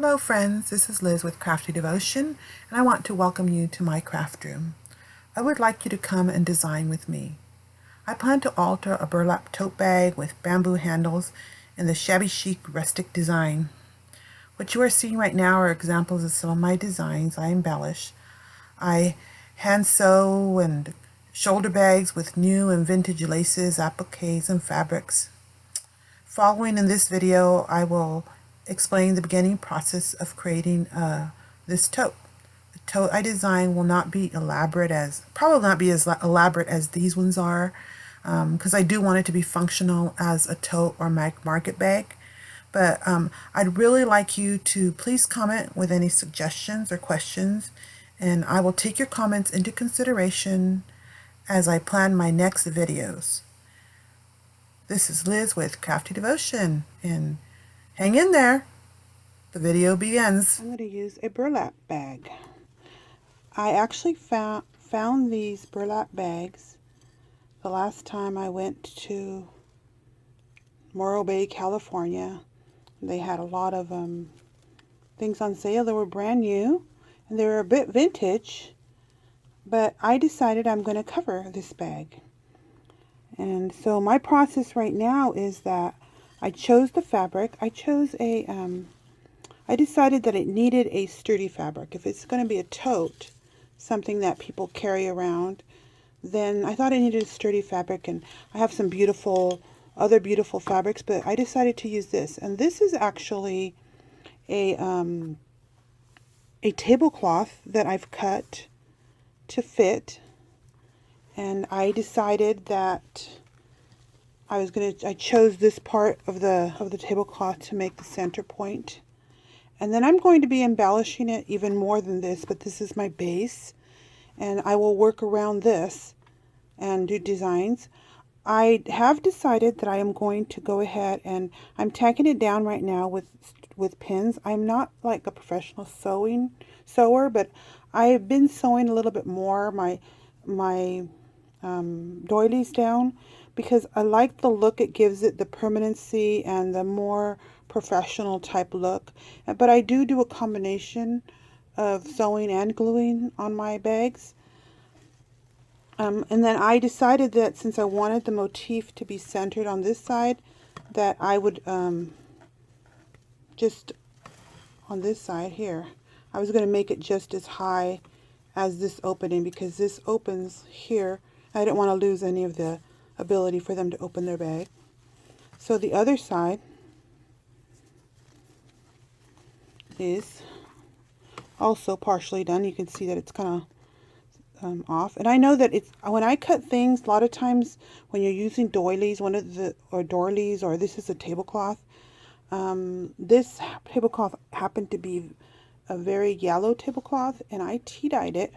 Hello friends, this is Liz with Crafty Devotion, and I want to welcome you to my craft room. I would like you to come and design with me. I plan to alter a burlap tote bag with bamboo handles in the shabby chic rustic design. What you are seeing right now are examples of some of my designs I embellish. I hand sew and shoulder bags with new and vintage laces, appliques, and fabrics. Following in this video, I will explain the beginning process of creating this tote. The tote I design will not be probably not be as elaborate as these ones are, because I do want it to be functional as a tote or market bag. But I'd really like you to please comment with any suggestions or questions, and I will take your comments into consideration as I plan my next videos. This is Liz with Crafty Devotion, and hang in there. The video begins. I'm going to use a burlap bag. I actually found these burlap bags the last time I went to Morro Bay, California. They had a lot of things on sale. They were brand new, and they were a bit vintage, but I decided I'm going to cover this bag. And so my process right now is that I chose the fabric. I decided that it needed a sturdy fabric. If it's going to be a tote, something that people carry around, then I thought it needed a sturdy fabric. And I have some other beautiful fabrics, but I decided to use this. And this is actually a tablecloth that I've cut to fit. And I decided that I chose this part of the tablecloth to make the center point. And then I'm going to be embellishing it even more than this, but this is my base. And I will work around this and do designs. I have decided that I am going to go ahead and I'm tacking it down right now with pins. I'm not like a professional sewer, but I've been sewing a little bit more my doilies down, because I like the look it gives it, the permanency and the more professional type look. But I do a combination of sewing and gluing on my bags. And then I decided that since I wanted the motif to be centered on this side, that I would just on this side here, I was going to make it just as high as this opening, because this opens here. I didn't want to lose any of the ability for them to open their bag. So the other side is also partially done. You can see that it's kind of off. And I know that when I cut things, a lot of times when you're using doilies, or doilies, or this is a tablecloth, this tablecloth happened to be a very yellow tablecloth, and I tea-dyed it,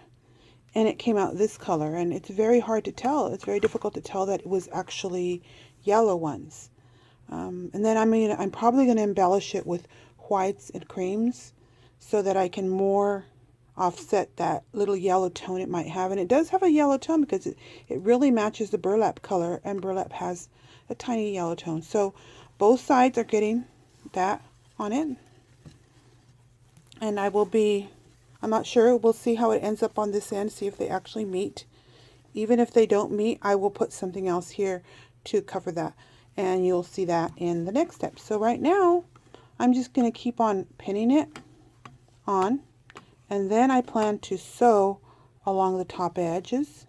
and it came out this color, and it's very hard to tell. It's very difficult to tell that it was actually yellow ones. And then I'm probably going to embellish it with whites and creams so that I can more offset that little yellow tone it might have. And it does have a yellow tone because it really matches the burlap color, and burlap has a tiny yellow tone. So both sides are getting that on it. And I'm not sure, we'll see how it ends up on this end, see if they actually meet. Even if they don't meet, I will put something else here to cover that. And you'll see that in the next step. So right now, I'm just going to keep on pinning it on. And then I plan to sew along the top edges.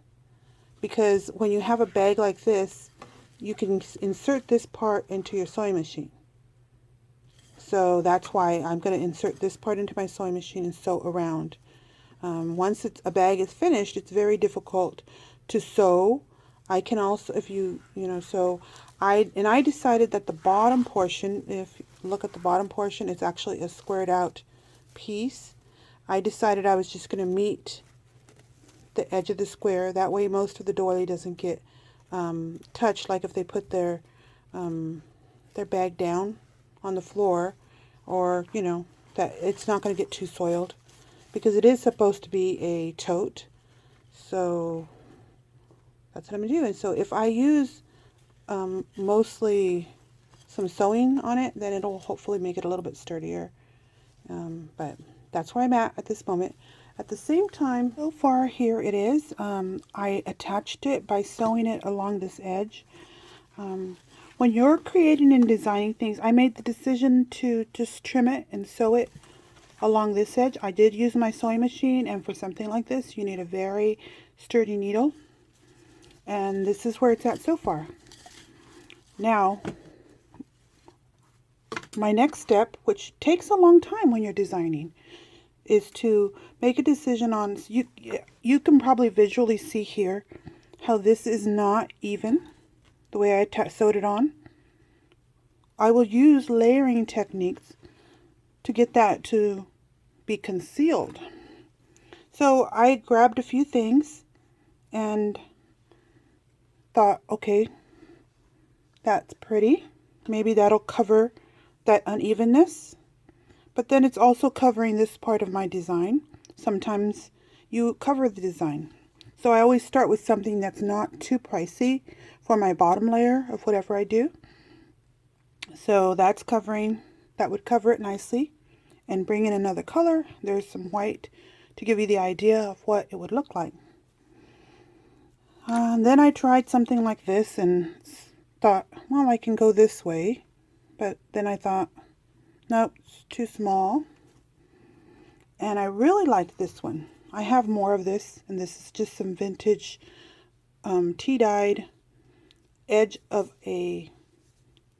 Because when you have a bag like this, you can insert this part into your sewing machine. So that's why I'm going to insert this part into my sewing machine and sew around. Once a bag is finished, it's very difficult to sew. I can also, I decided that the bottom portion, if you look at the bottom portion, it's actually a squared out piece. I decided I was just going to meet the edge of the square. That way most of the doily doesn't get touched, like if they put their bag down on the floor, or that it's not going to get too soiled, because it is supposed to be a tote. So that's what I'm going to do. And so if I use mostly some sewing on it, then it'll hopefully make it a little bit sturdier. But that's where I'm at this moment. At the same time, so far here it is. I attached it by sewing it along this edge. When you're creating and designing things, I made the decision to just trim it and sew it along this edge. I did use my sewing machine, and for something like this, you need a very sturdy needle. And this is where it's at so far. Now, my next step, which takes a long time when you're designing, is to make a decision on, you can probably visually see here how this is not even the way I sewed it on. I will use layering techniques to get that to be concealed. So I grabbed a few things and thought, okay, that's pretty. Maybe that'll cover that unevenness. But then it's also covering this part of my design. Sometimes you cover the design. So I always start with something that's not too pricey for my bottom layer of whatever I do. So that's covering, that would cover it nicely. And bring in another color. There's some white to give you the idea of what it would look like. And then I tried something like this and thought, well, I can go this way. But then I thought, nope, it's too small. And I really liked this one. I have more of this, and this is just some vintage tea-dyed edge of a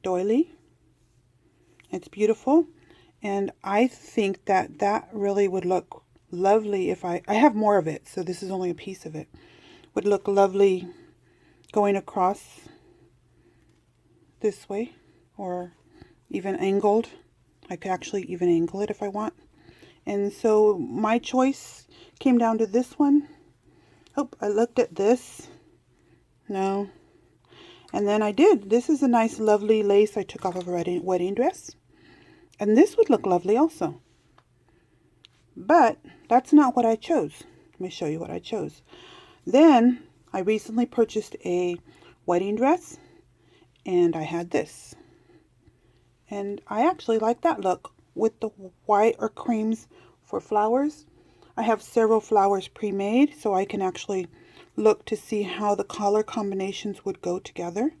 doily. It's beautiful, and I think that that really would look lovely if I have more of it, so this is only a piece of it. Would look lovely going across this way, or even angled. I could actually even angle it if I want. And so my choice came down to this one. Oh, I looked at this. No. And then I did. This is a nice, lovely lace I took off of a wedding dress. And this would look lovely also. But that's not what I chose. Let me show you what I chose. Then I recently purchased a wedding dress. And I had this. And I actually like that look with the white or creams for flowers. I have several flowers pre-made, so I can actually look to see how the color combinations would go together.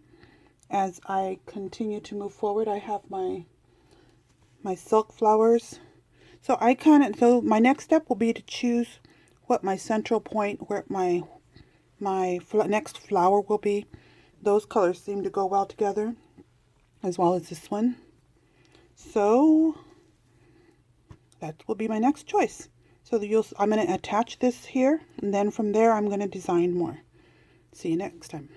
As I continue to move forward, I have my silk flowers. So so my next step will be to choose what my central point, where my next flower will be. Those colors seem to go well together, as well as this one. So that will be my next choice. So I'm going to attach this here, and then from there I'm going to design more. See you next time.